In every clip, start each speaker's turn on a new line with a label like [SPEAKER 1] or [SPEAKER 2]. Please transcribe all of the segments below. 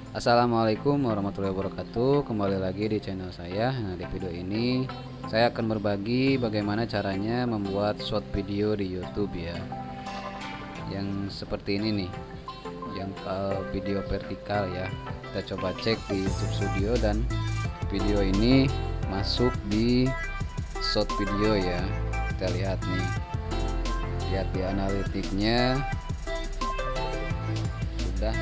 [SPEAKER 1] Assalamualaikum warahmatullahi wabarakatuh. Kembali lagi di channel saya. Nah, di video ini saya akan berbagi bagaimana caranya membuat short video di YouTube ya. Yang seperti ini nih, yang video vertikal ya. Kita coba cek di YouTube Studio dan video ini masuk di short video ya. Kita lihat nih. Lihat di analitiknya sudah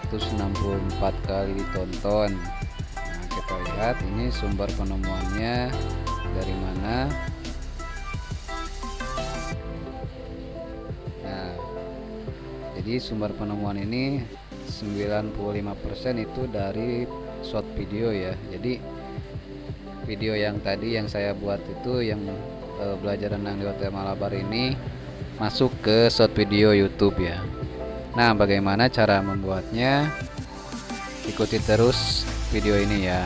[SPEAKER 1] 664 kali ditonton. Nah, kita lihat ini sumber penemuannya dari mana. Nah, jadi sumber penemuan ini 95% itu dari short video ya. Jadi video yang tadi yang saya buat itu yang belajar renang di Hotel Malabar ini masuk ke short video YouTube ya. Nah, bagaimana cara membuatnya? Ikuti terus video ini ya.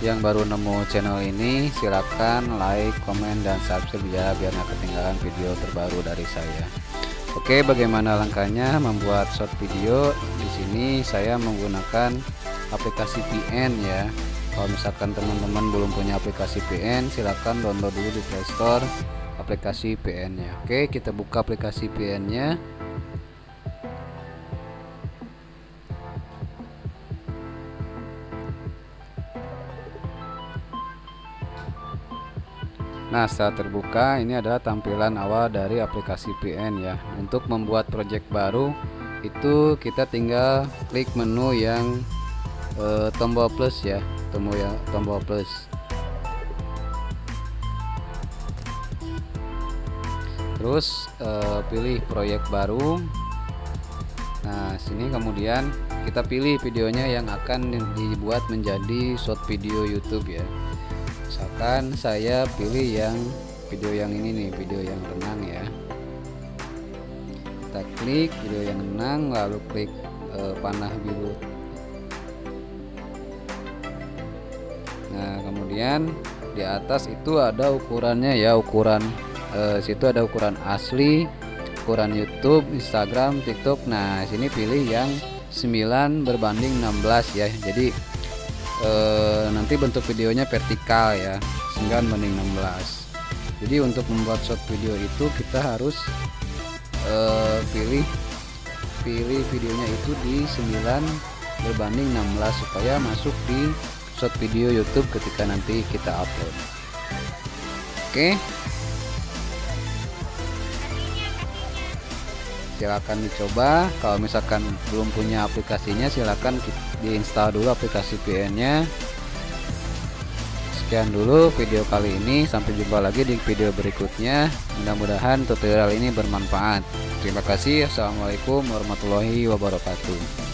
[SPEAKER 1] Yang baru nemu channel ini silakan like, komen, dan subscribe ya biar nggak ketinggalan video terbaru dari saya. Oke, bagaimana langkahnya membuat short video? Di sini saya menggunakan aplikasi VN ya. Kalau misalkan teman-teman belum punya aplikasi VN, silakan download dulu di Play Store aplikasi VN-nya. Oke, kita buka aplikasi VN-nya. Nah, setelah terbuka, ini adalah tampilan awal dari aplikasi VN ya. Untuk membuat project baru itu kita tinggal klik menu yang tombol plus ya, tombol plus. Terus pilih proyek baru. Nah, sini kemudian kita pilih videonya yang akan dibuat menjadi short video YouTube ya. Misalkan saya pilih yang video yang ini nih, video yang renang ya. Kita klik video yang renang, lalu klik panah biru. Nah, kemudian di atas itu ada ukurannya ya, situ ada ukuran asli, ukuran YouTube, Instagram, TikTok. Nah, sini pilih yang 9:16 ya. Jadi nanti bentuk videonya vertikal ya, 9:16. Jadi untuk membuat short video itu kita harus pilih videonya itu di 9:16 supaya masuk di short video YouTube ketika nanti kita upload. Oke, silakan dicoba. Kalau misalkan belum punya aplikasinya, silakan diinstal dulu aplikasi VN-nya. Sekian dulu video kali ini, sampai jumpa lagi di video berikutnya. Mudah-mudahan tutorial ini bermanfaat. Terima kasih. Assalamualaikum warahmatullahi wabarakatuh.